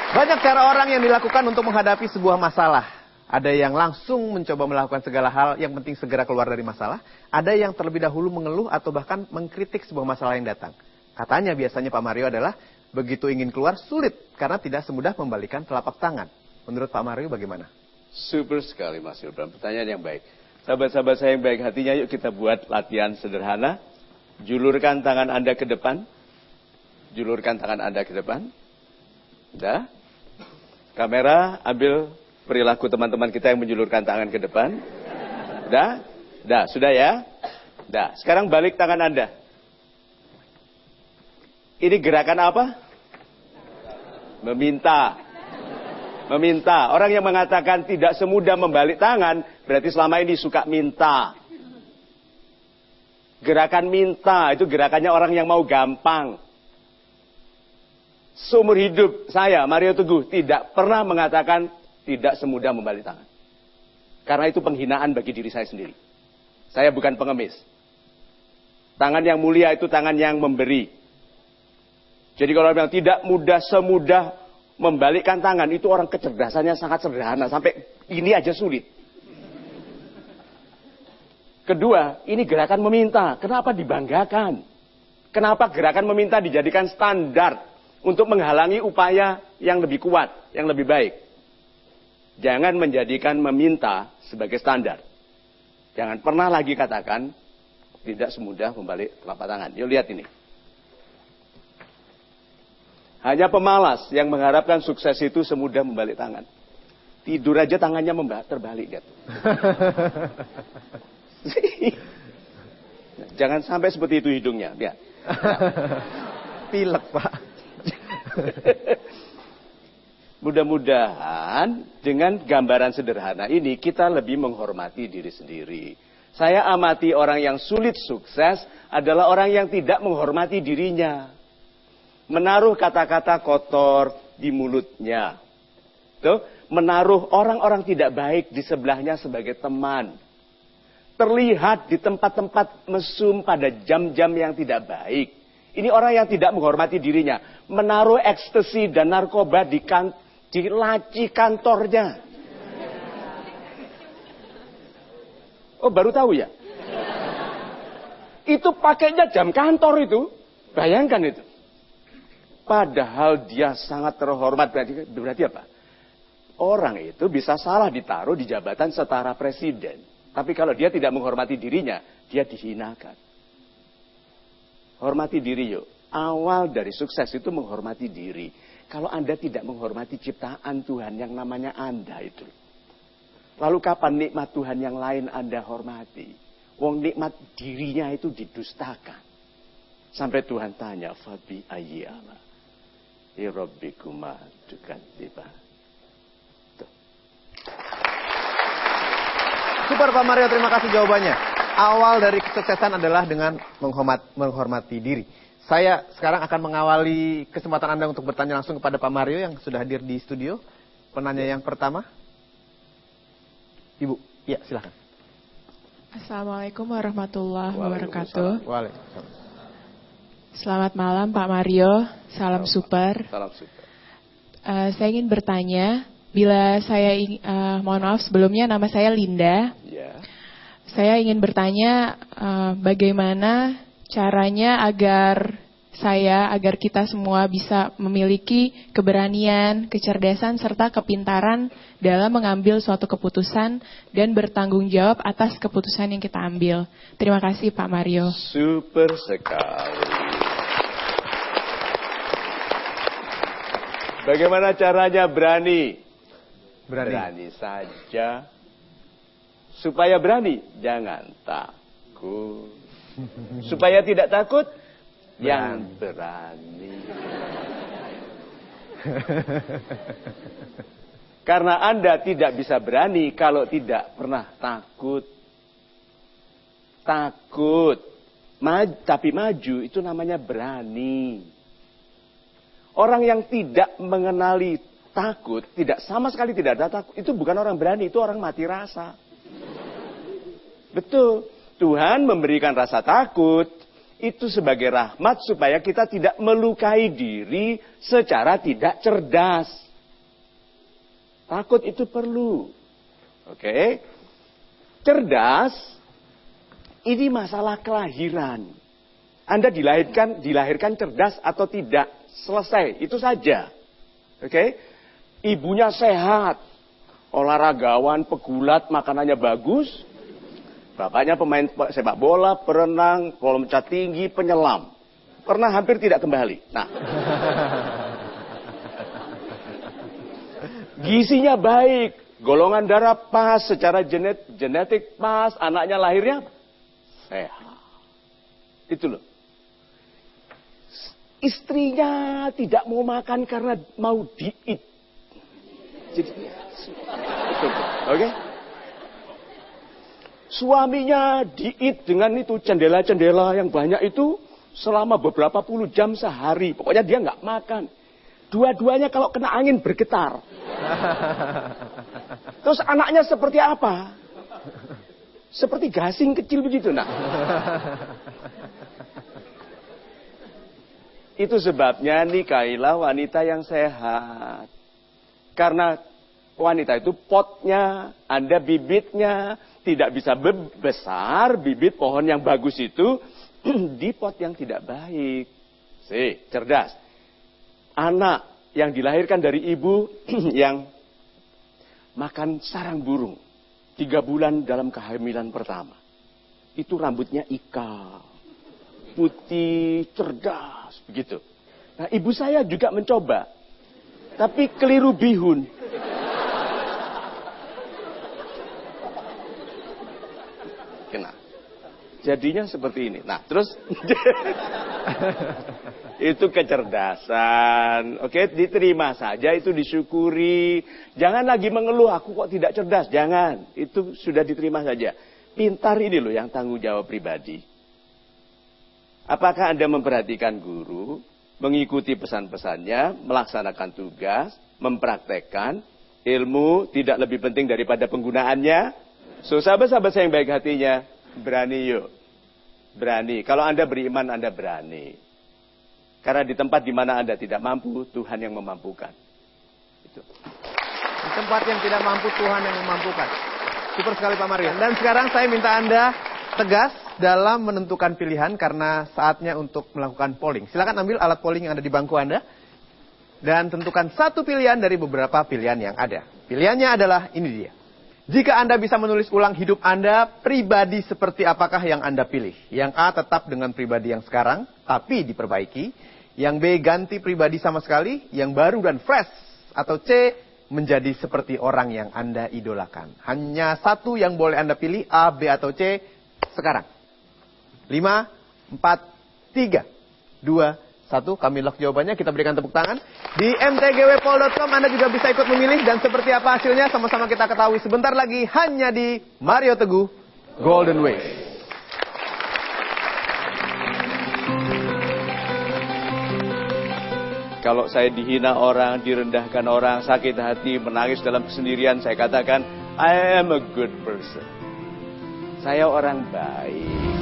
Banyak cara orang yang dilakukan untuk menghadapi sebuah masalah. Ada yang langsung mencoba melakukan segala hal, yang penting segera keluar dari masalah. Ada yang terlebih dahulu mengeluh atau bahkan mengkritik sebuah masalah yang datang. Katanya biasanya Pak Mario adalah begitu ingin keluar sulit karena tidak semudah membalikan telapak tangan. Menurut Pak Mario bagaimana? Super sekali Mas Yudhan, pertanyaan yang baik. Sahabat-sahabat saya yang baik hatinya, yuk kita buat latihan sederhana. Julurkan tangan Anda ke depan. Julurkan tangan Anda ke depan. Udah. Kamera ambil perilaku teman-teman kita yang menjulurkan tangan ke depan. Udah? Udah, sudah ya? Udah, sekarang balik tangan Anda. Ini gerakan apa? Meminta. Meminta. Orang yang mengatakan tidak semudah membalik tangan, berarti selama ini suka minta. Gerakan minta, itu gerakannya orang yang mau gampang. Seumur hidup saya, Mario Teguh, tidak pernah mengatakan tidak semudah membalik tangan. Karena itu penghinaan bagi diri saya sendiri. Saya bukan pengemis. Tangan yang mulia itu tangan yang memberi. Jadi kalau orang bilang tidak mudah semudah membalikkan tangan, itu orang kecerdasannya sangat sederhana. Sampai ini aja sulit. Kedua, ini gerakan meminta. Kenapa dibanggakan? Kenapa gerakan meminta dijadikan standar untuk menghalangi upaya yang lebih kuat, yang lebih baik? Jangan menjadikan meminta sebagai standar. Jangan pernah lagi katakan tidak semudah membalik telapak tangan. Yuk lihat ini. Hanya pemalas yang mengharapkan sukses itu semudah membalik tangan. Tidur aja tangannya terbalik. Lihat. Jangan sampai seperti itu hidungnya. Lihat. Pilek, Pak. Mudah-mudahan dengan gambaran sederhana ini kita lebih menghormati diri sendiri. Saya amati orang yang sulit sukses adalah orang yang tidak menghormati dirinya. Menaruh kata-kata kotor di mulutnya. Tuh, menaruh orang-orang tidak baik di sebelahnya sebagai teman. Terlihat di tempat-tempat mesum pada jam-jam yang tidak baik. Ini orang yang tidak menghormati dirinya. Menaruh ekstasi dan narkoba di laci kantornya. Oh, baru tahu ya? Itu pakainya jam kantor itu. Bayangkan itu. Padahal dia sangat terhormat. Berarti apa? Orang itu bisa salah ditaruh di jabatan setara presiden. Tapi kalau dia tidak menghormati dirinya, dia dihinakan. Hormati diri yuk. Awal dari sukses itu menghormati diri. Kalau Anda tidak menghormati ciptaan Tuhan yang namanya Anda itu. Lalu kapan nikmat Tuhan yang lain Anda hormati? Wong nikmat dirinya itu didustakan. Sampai Tuhan tanya, Fabi ayyala. Irabbikuma tukadziba. Super Pak Mario, terima kasih jawabannya. Awal dari kesuksesan adalah dengan menghormati diri. Saya sekarang akan mengawali kesempatan Anda untuk bertanya langsung kepada Pak Mario yang sudah hadir di studio. Penanya yang pertama. Ibu, ya silakan. Assalamualaikum warahmatullahi wabarakatuh. Waalaikumsalam. Selamat malam Pak Mario, salam super. Salam super. Saya ingin bertanya, bila saya mohon maaf sebelumnya nama saya Linda. Ya. Saya ingin bertanya bagaimana caranya agar kita semua bisa memiliki keberanian, kecerdasan serta kepintaran dalam mengambil suatu keputusan dan bertanggung jawab atas keputusan yang kita ambil. Terima kasih Pak Mario. Super sekali. Bagaimana caranya berani? Berani saja. Supaya berani, jangan takut. Supaya tidak takut, yang berani. Karena Anda tidak bisa berani kalau tidak pernah takut. Takut. Tapi maju itu namanya berani. Orang yang tidak mengenali takut, sama sekali tidak ada takut, itu bukan orang berani, itu orang mati rasa. Betul. Tuhan memberikan rasa takut itu sebagai rahmat supaya kita tidak melukai diri secara tidak cerdas. Takut itu perlu. Oke. Cerdas, ini masalah kelahiran. Anda dilahirkan cerdas atau tidak, selesai, itu saja. Oke. Ibunya sehat, olahragawan, pegulat, makanannya bagus. Bapaknya pemain sepak bola, perenang, lompat tinggi, penyelam. Pernah hampir tidak kembali. Nah, gizinya baik, golongan darah pas, secara genetik pas, anaknya lahirnya sehat. Itu loh. Istrinya tidak mau makan karena mau diet. Jadi, oke? Suaminya diet dengan itu cendela-cendela yang banyak itu selama beberapa puluh jam sehari. Pokoknya dia nggak makan. Dua-duanya kalau kena angin bergetar. Terus anaknya seperti apa? Seperti gasing kecil begitu, nak. Itu sebabnya nikahilah wanita yang sehat. Karena wanita itu potnya, Anda bibitnya tidak bisa besar, bibit pohon yang bagus itu di pot yang tidak baik. Cerdas. Anak yang dilahirkan dari ibu yang makan sarang burung 3 bulan dalam kehamilan pertama. Itu rambutnya ikal, putih, cerdas, begitu. Nah, ibu saya juga mencoba, tapi keliru bihun. Kena. Jadinya seperti ini. Nah, terus itu kecerdasan. Oke, diterima saja, itu disyukuri. Jangan lagi mengeluh, aku kok tidak cerdas. Jangan, itu sudah diterima saja. Pintar ini loh yang tanggung jawab pribadi. Apakah Anda memperhatikan guru, mengikuti pesan-pesannya, melaksanakan tugas, mempraktekkan, ilmu tidak lebih penting daripada penggunaannya? So, sahabat-sahabat saya yang baik hatinya, berani yuk. Berani. Kalau Anda beriman, Anda berani. Karena di tempat di mana Anda tidak mampu, Tuhan yang memampukan. Itu. Di tempat yang tidak mampu, Tuhan yang memampukan. Super sekali Pak Mario. Dan sekarang saya minta Anda tegas dalam menentukan pilihan karena saatnya untuk melakukan polling. Silakan ambil alat polling yang ada di bangku Anda. Dan tentukan satu pilihan dari beberapa pilihan yang ada. Pilihannya adalah ini dia. Jika Anda bisa menulis ulang hidup Anda, pribadi seperti apakah yang Anda pilih? Yang A tetap dengan pribadi yang sekarang, tapi diperbaiki. Yang B ganti pribadi sama sekali, yang baru dan fresh. Atau C menjadi seperti orang yang Anda idolakan. Hanya satu yang boleh Anda pilih, A, B atau C sekarang. 5, 4, 3, 2, 1, kami lock jawabannya, kita berikan tepuk tangan. Di mtgwpol.com Anda juga bisa ikut memilih dan seperti apa hasilnya sama-sama kita ketahui sebentar lagi hanya di Mario Teguh Golden Way. Kalau saya dihina orang, direndahkan orang, sakit hati, menangis dalam kesendirian, saya katakan, I am a good person. Saya orang baik.